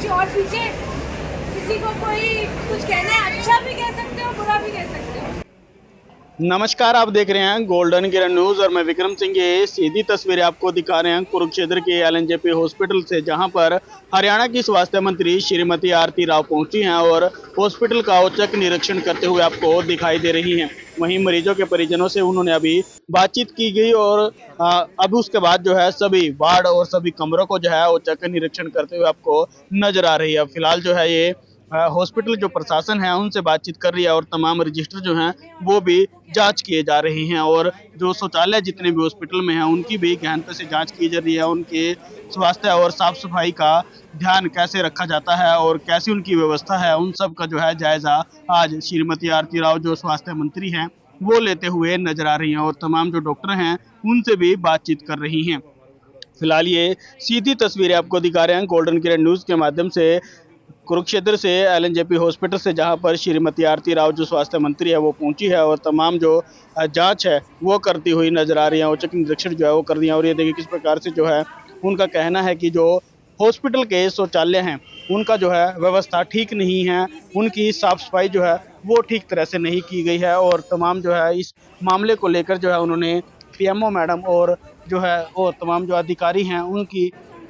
पीछे और पीछे किसी को कोई कुछ कहना है, अच्छा भी कह सकते हो, बुरा भी कह सकते हो। नमस्कार, आप देख रहे हैं गोल्डन किरण न्यूज और मैं विक्रम सिंह। ये सीधी तस्वीरें आपको दिखा रहे हैं कुरुक्षेत्र के एलएनजेपी हॉस्पिटल से, जहां पर हरियाणा की स्वास्थ्य मंत्री श्रीमती आरती राव पहुंची हैं और हॉस्पिटल का औचक निरीक्षण करते हुए आपको दिखाई दे रही हैं। वहीं मरीजों के परिजनों से उन्होंने अभी बातचीत की गई और अब उसके बाद जो है सभी वार्ड और सभी कमरों को जो है औचक निरीक्षण करते हुए आपको नजर आ रही है। फिलहाल जो है ये हॉस्पिटल जो प्रशासन है उनसे बातचीत कर रही है और तमाम रजिस्टर जो हैं वो भी जांच किए जा रहे हैं और जो शौचालय जितने भी हॉस्पिटल में हैं उनकी भी गहनता से जांच की जा रही है। उनके स्वास्थ्य और साफ सफाई का ध्यान कैसे रखा जाता है और कैसी उनकी व्यवस्था है, उन सब का जो है जायजा आज श्रीमती आरती राव जो स्वास्थ्य मंत्री हैं वो लेते हुए नजर आ रही हैं और तमाम जो डॉक्टर हैं उनसे भी बातचीत कर रही हैं। फिलहाल ये सीधी तस्वीरें आपको दिखा रहे हैं गोल्डन किरण न्यूज के माध्यम से कुरुक्षेत्र से एलएनजेपी हॉस्पिटल से, जहां पर श्रीमती आरती राव जो स्वास्थ्य मंत्री है वो पहुंची है और तमाम जो जांच है वो करती हुई नजर आ रही है। औचक निरीक्षण जो है वो कर रही है और ये देखिए किस प्रकार से जो है उनका कहना है कि जो हॉस्पिटल के शौचालय हैं उनका जो है व्यवस्था ठीक नहीं है, उनकी साफ सफाई जो है वो ठीक तरह से नहीं की गई है और तमाम जो है इस मामले को लेकर जो है उन्होंने पीएमओ मैडम और जो है और तमाम जो अधिकारी हैं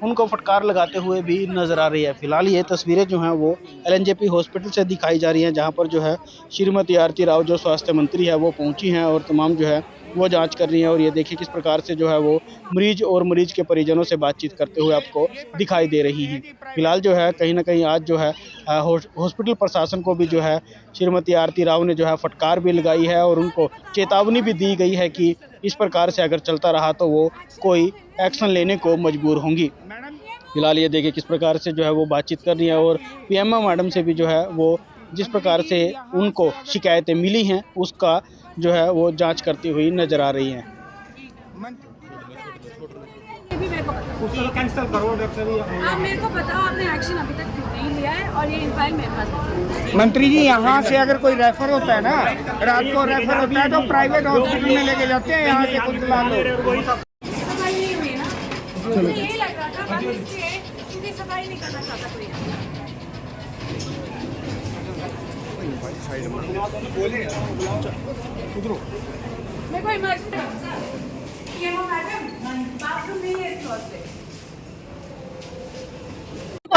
उनको फटकार लगाते हुए भी नजर आ रही है। फिलहाल ये तस्वीरें जो हैं वो एलएनजेपी हॉस्पिटल से दिखाई जा रही हैं, जहां पर जो है श्रीमती आरती राव जो स्वास्थ्य मंत्री है वो पहुंची हैं और तमाम जो है वो जांच कर रही हैं और ये देखिए किस प्रकार से जो है वो मरीज और मरीज के परिजनों से बातचीत करते हुए आपको दिखाई दे रही हैं। फिलहाल जो है कहीं ना कहीं आज जो है हॉस्पिटल प्रशासन को भी जो है श्रीमती आरती राव ने जो है फटकार भी लगाई है और उनको चेतावनी भी दी गई है कि इस प्रकार से अगर चलता रहा तो वो कोई एक्शन लेने को मजबूर होंगी। फिलहाल ये देखिए किस प्रकार से जो है वो बातचीत कर रही है और पीएमओ मैडम से भी जो है वो जिस प्रकार से उनको शिकायतें मिली हैं उसका जो है वो जांच करती हुई नजर आ रही हैं। ये भी मेरे को पता उसको कैंसिल करो डॉक्टर जी। आप मेरे को बताओ आपने एक्शन अभी तक क्यों नहीं लिया है और ये फाइल मेरे पास है। मंत्री जी यहाँ से अगर कोई रेफर होता है ना, रात को रेफर होता है तो प्राइवेट हॉस्पिटल में लेके जाते हैं, यहाँ से कुछ ला लो। सफाई नहीं हुई ना, मुझे यही लग रहा था बस इसलिए क्योंकि सफाई नहीं करना चाहता कोई। मेरे को इमरजेंसी ये वो मैडम बाथरूम नहीं है इस फ्लोर पे।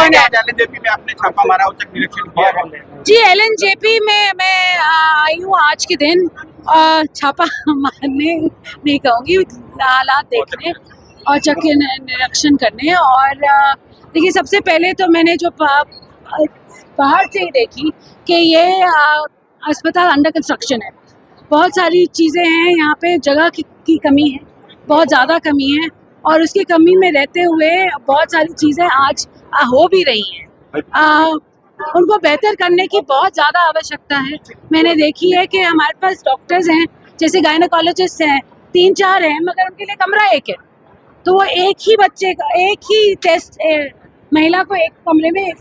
एलएनजेपी में आपने छापा मारा, औचक निरीक्षण किया है? जी एलएनजेपी में मैं आई हूँ आज के दिन छापा मारने नहीं कहूँगी, हालात देखने और चक्के निरीक्षण करने। और देखिए सबसे पहले तो मैंने जो बाहर से ही देखी कि ये अस्पताल अंडर कंस्ट्रक्शन है, बहुत सारी चीज़ें हैं यहाँ पे, जगह की कमी है, बहुत ज़्यादा कमी है और उसकी कमी में रहते हुए बहुत सारी चीज़ें आज हो भी रही हैं। उनको बेहतर करने की बहुत ज़्यादा आवश्यकता है। मैंने देखी है कि हमारे पास डॉक्टर्स हैं, जैसे गायनोकोलॉजिस्ट हैं 3-4 हैं, मगर उनके लिए कमरा एक है, तो वो एक ही बच्चे का एक ही टेस्ट महिला को एक कमरे में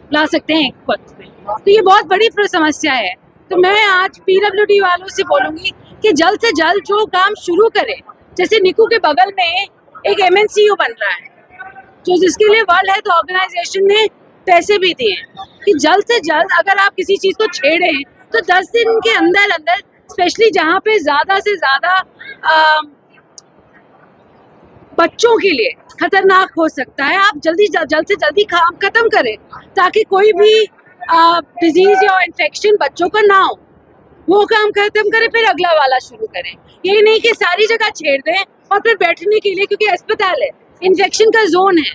ला सकते हैं एक वक्त में, तो ये बहुत बड़ी समस्या है। तो मैं आज पीडब्ल्यूडी वालों से बोलूँगी कि जल्द से जल्द जो काम शुरू करें, जैसे निकू के बगल में एक MNCU बन रहा है जो जिसके लिए वर्ल्ड हेल्थ ऑर्गेनाइजेशन ने पैसे भी दिए, कि जल्द से जल्द अगर आप किसी चीज़ को छेड़ें तो 10 दिन के अंदर अंदर, स्पेशली जहाँ पे ज़्यादा से ज़्यादा बच्चों के लिए खतरनाक हो सकता है, आप जल्द से जल्दी काम खत्म करें ताकि कोई भी डिजीज या इन्फेक्शन बच्चों को ना हो। वो काम खत्म करें फिर अगला वाला शुरू करें, ये नहीं कि सारी जगह छेड़ दें और फिर बैठने के लिए, क्योंकि अस्पताल है, इन्फेक्शन का जोन है।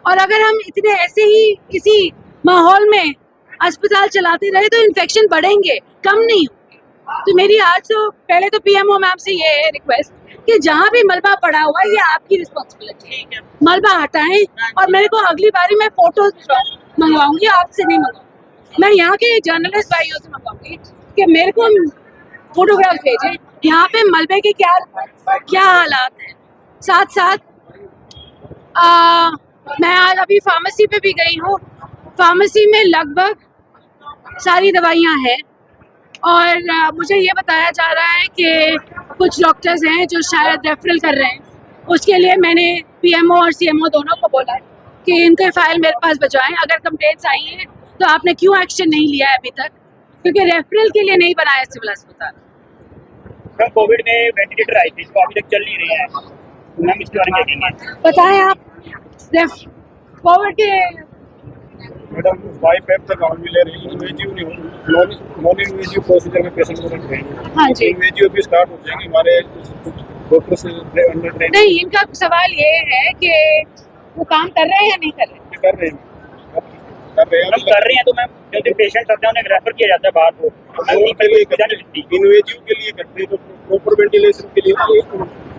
और अगर हम इतने ऐसे ही किसी माहौल में अस्पताल चलाते रहे तो इन्फेक्शन बढ़ेंगे, कम नहीं होंगे। तो मेरी आज तो पहले तो पीएमओ मैम से ये है रिक्वेस्ट कि जहाँ भी मलबा पड़ा हुआ है ये आपकी रिस्पॉन्सिबिलिटी है, मलबा हटाएं। और मेरे को अगली बारी मैं फोटो मंगवाऊंगी, आपसे नहीं मंगवाऊंगी, मैं यहाँ के जर्नलिस्ट भाइयों से मंगवाऊंगी कि मेरे को फोटोग्राफ भेजें यहाँ पे मलबे के क्या हालात हैं। साथ साथ मैं आज अभी फार्मेसी पे भी गई हूँ, फार्मेसी में लगभग सारी दवाइयाँ हैं और मुझे ये बताया जा रहा है कि कुछ डॉक्टर्स हैं जो शायद रेफरल कर रहे हैं, उसके लिए मैंने पीएमओ और सीएमओ दोनों को बोला है कि इनके फाइल मेरे पास भिजवाएं, अगर कंप्लेंट्स आई हैं तो आपने क्यों एक्शन नहीं लिया है अभी तक, क्योंकि रेफरल के लिए नहीं बनाया सिविल अस्पताल। मैम कोविड में वेंटिलेटर आई थी, इसको अभी तक चल नहीं रही है, मैम इसके बारे में क्या कहेंगे? बताएं आप कोविड के मैडम वाई पैप तक हम मिले रही इन्वेजिव नहीं नॉन इन्वेजिव प्रोसीजर में पेशेंट को रख रहे हैं। हाँ जी, इन्वेजिव भी स्टार्ट हो जाएंगे हमारे डॉक्टर से अंडर ट्रेनिंग नहीं, इनका सवाल ये है कि वो काम कर रहे हैं या नहीं कर रहे हैं। कर रहे हैं हम कर रहे हैं तो मैम जल्दी पेशेंट आते हैं उन्हें रेफर किया जाता है बाहर को, इन्वेजिव के लिए करते हैं तो प्रॉपर वेंटिलेशन के लिए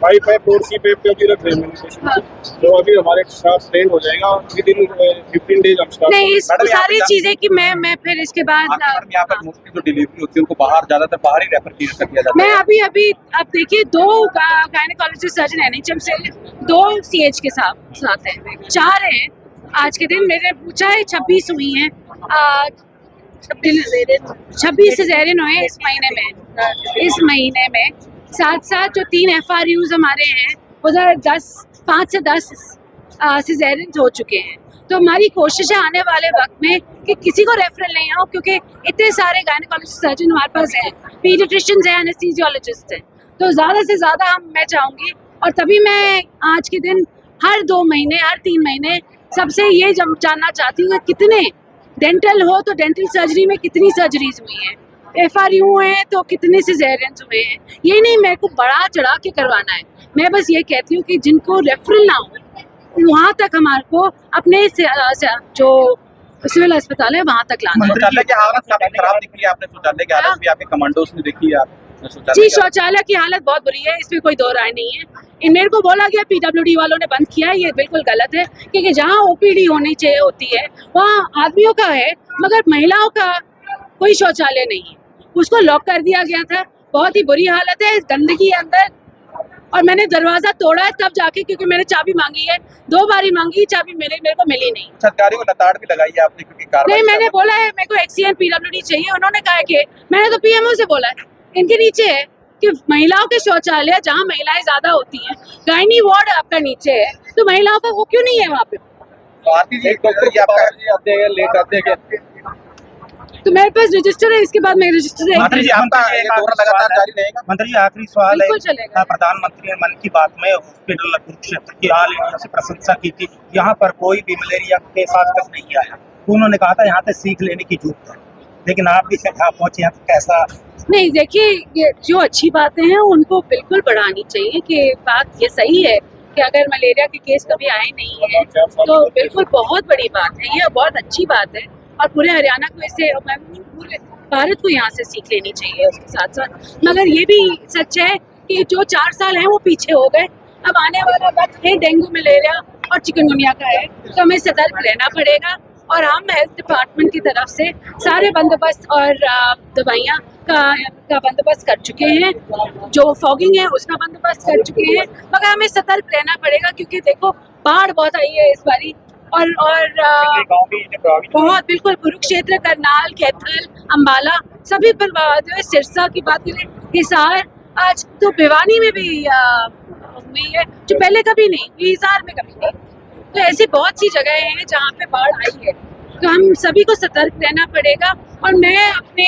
वाई पैप और सी पैप भी रख रहे हैं। हाँ। तो अभी हमारे स्टाफ ट्रेन हो जाएगा और विद इन 15 डेज हम स्टार्ट नहीं, इस सारी चीजें कि मैं फिर इसके बाद यहाँ पर मोस्टली जो डिलीवरी होती है उनको बाहर ज्यादातर बाहर ही रेफर किया जाता है। मैं अभी अब देखिए 2 गायनेकोलॉजिस्ट सर्जन एनएचएम से, 2 सीएच के साथ हैं, 4 हैं आज के दिन। मैंने पूछा है 26 हुई हैं, 26 सिजेरियन हुए इस महीने में। साथ जो 3 FRUs हमारे हैं उधर 5 से 10 सिजेरियन हो चुके हैं। तो हमारी कोशिश है आने वाले वक्त में कि किसी को रेफरल नहीं हो, क्योंकि इतने सारे गायनेकोलॉजिस्ट सर्जन हमारे पास हैं, पीडियाट्रिशियंस हैं, एनेस्थीसियोलॉजिस्ट हैं। तो ज़्यादा से ज़्यादा मैं चाहूँगी, और तभी मैं आज के दिन हर 2 महीने हर 3 महीने सबसे ये जानना चाहती हूँ कि कितने डेंटल हो तो डेंटल सर्जरी में कितनी सर्जरीज हुई हैं, FRU हैं तो कितने सिजेरियंस हुए हैं। ये नहीं मेरे को बढ़ा चढ़ा के करवाना है, मैं बस ये कहती हूँ कि जिनको रेफरल ना हो वहाँ तक हमारे को अपने जो सिविल अस्पताल है वहाँ तक लाना है। शौचालय की हालत काफी खराब दिख रही है, आपने शौचालय की हालत भी आपके कमांडोस ने देखी है। जी, शौचालय की हालत बहुत बुरी है, इसमें कोई दो राय नहीं है। इन मेरे को बोला गया PWD वालों ने बंद किया है, ये बिल्कुल गलत है, क्योंकि जहाँ OPD होनी चाहिए होती है वहाँ आदमियों का है, मगर महिलाओं का कोई शौचालय नहीं है, उसको लॉक कर दिया गया था। बहुत ही बुरी हालत है, गंदगी है अंदर, और मैंने दरवाजा तोड़ा है तब जाके, क्योंकि मैंने चाबी मांगी है, 2 बारी मांगी, चाबी मेरे को मिली नहीं। सरकारी को लताड़ भी लगाई है आपने, क्योंकि नहीं, मैंने बोला है मेरे को XCN PWD चाहिए, उन्होंने कहा कि मैंने तो PMO से बोला है, इनके नीचे है कि महिलाओं के शौचालय जहाँ महिलाएं ज्यादा होती हैं, गायनी वार्ड आपका नीचे है, तो महिलाओं का वो क्यों नहीं है वहाँ पे? लेट आते हैं तो मेरे पास रजिस्टर है, इसके बाद मैं रजिस्टर मंत्री जी आपका ये दौरा लगातार जारी रहेगा। मंत्री जी आखिरी सवाल बिल्कुल चलेगा। है, प्रधानमंत्री ने मन की बात में हॉस्पिटल कुरुक्षेत्र की ऑल इंडिया से प्रशंसा की थी, यहाँ पर कोई भी मलेरिया केस आज तक नहीं आया, तो उन्होंने कहा था यहाँ से सीख लेने की जरूरत है, लेकिन आप भी यहाँ पहुंचे हैं तो कैसा? नहीं, देखिए, ये जो अच्छी बातें हैं उनको बिल्कुल बढ़ानी चाहिए, कि बात ये सही है कि अगर मलेरिया के केस कभी आए नहीं है तो बिल्कुल बहुत बड़ी बात है, ये बहुत अच्छी बात है, और पूरे हरियाणा को इससे, पूरे भारत को यहाँ से सीख लेनी चाहिए उसके साथ साथ। मगर ये भी सच है कि जो 4 साल हैं वो पीछे हो गए, अब आने वाला वक्त है डेंगू, मलेरिया और चिकनगुनिया का है, तो हमें सतर्क रहना पड़ेगा। और हम हेल्थ डिपार्टमेंट की तरफ से सारे बंदोबस्त और दवाइयाँ का बंदोबस्त कर चुके हैं, जो फॉगिंग है उसका बंदोबस्त कर चुके हैं, मगर हमें सतर्क रहना पड़ेगा, क्योंकि देखो बाढ़ बहुत आई है इस बारी, और बहुत बिल्कुल कुरुक्षेत्र, करनाल, कैथल, अम्बाला सभी प्रभावित हुए। सिरसा की बात करें, हिसार, आज तो भिवानी में भी हुई है, जो पहले कभी नहीं हुई, हिसार में कभी नहीं। तो ऐसी बहुत सी जगह हैं जहाँ पे बाढ़ आई है, तो हम सभी को सतर्क रहना पड़ेगा। और मैं अपने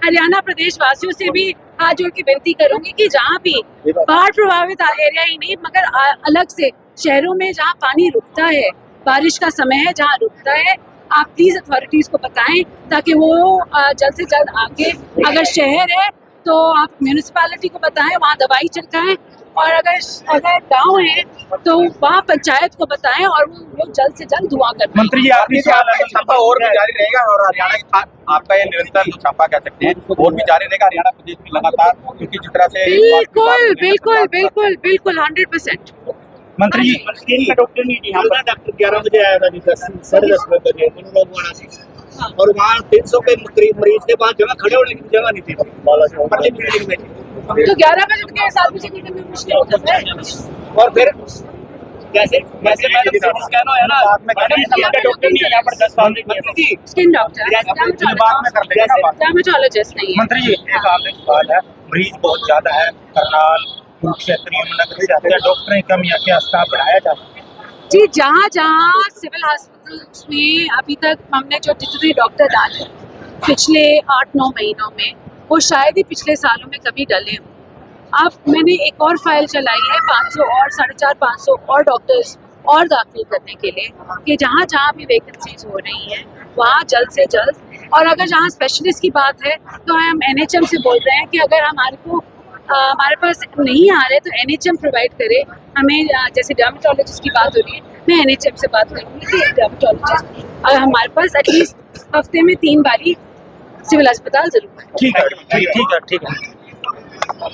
हरियाणा प्रदेश वासियों से भी हाथ जोड़ के विनती करूंगी कि जहाँ भी बाढ़ प्रभावित एरिया ही नहीं, मगर अलग से शहरों में जहाँ पानी रुकता है, बारिश का समय है जहाँ रुकता है, आप प्लीज अथॉरिटीज को बताएं, ताकि वो जल्द से जल्द आके, अगर शहर है तो आप म्यूनिसिपैलिटी को बताएं, वहाँ दवाई छिड़काएं, और अगर गांव है तो वहाँ पंचायत को बताएं, और वो जल्द से जल्द दुआ करें। मंत्री जी आखिरी सवाल है, छापा और भी जारी रहेगा, और हरियाणा आपका ये निरंतर जो छापा कह सकते हैं और भी जारी रहेगा हरियाणा प्रदेश में लगातार, क्योंकि जिस तरह से बिल्कुल बिल्कुल बिल्कुल बिल्कुल 100%। मंत्री जी स्किन का डॉक्टर नहीं थी, हमारा डॉक्टर 11 बजे आया था, 10:30 बजे मनोरंजन थी, और वहाँ 300 के करीब मरीज थे, वहाँ जगह खड़े होने की जगह नहीं थी, पतली बिल्डिंग में थी, तो 11 बजे के 7 बजे निकलने में मुश्किल होता है। और फिर जैसे मैडम सीटी स्कैन होया ना, मैडम स्किन का डॉक्टर नहीं है यहाँ पर 10 साल से, स्किन डॉक्टर, बाद में कर लेंगे। डर्मेटोलॉजिस्ट नहीं है। मंत्री जी एक आखिरी सवाल है, मरीज बहुत ज्यादा है, करनाल, कुरुक्षेत्र, यमुनानगर से आते हैं, डॉक्टर की कमी है, क्या स्टाफ बढ़ाया जाए? जी जहाँ जहाँ सिविल हॉस्पिटल्स में अभी तक हमने जो जितने डॉक्टर डाले पिछले 8-9 महीनों में, वो शायद ही पिछले सालों में कभी डले हों। अब मैंने एक और फाइल चलाई है 500 और 450-500 और डॉक्टर्स और दाखिल करने के लिए, कि जहाँ जहाँ भी वैकेंसीज हो रही हैं वहाँ जल्द से जल्द, और अगर जहाँ स्पेशलिस्ट की बात है तो हम NHM से बोल रहे हैं कि अगर हमारे पास नहीं आ रहे तो NHM प्रोवाइड करे हमें। जैसे डर्मेटोलॉजिस्ट की बात हो रही है, मैं NHM से बात करूँगी कि डर्मेटोलॉजिस्ट अगर हमारे पास एटलीस्ट हफ्ते में 3 बारी सिविल अस्पताल जरूर है। ठीक है।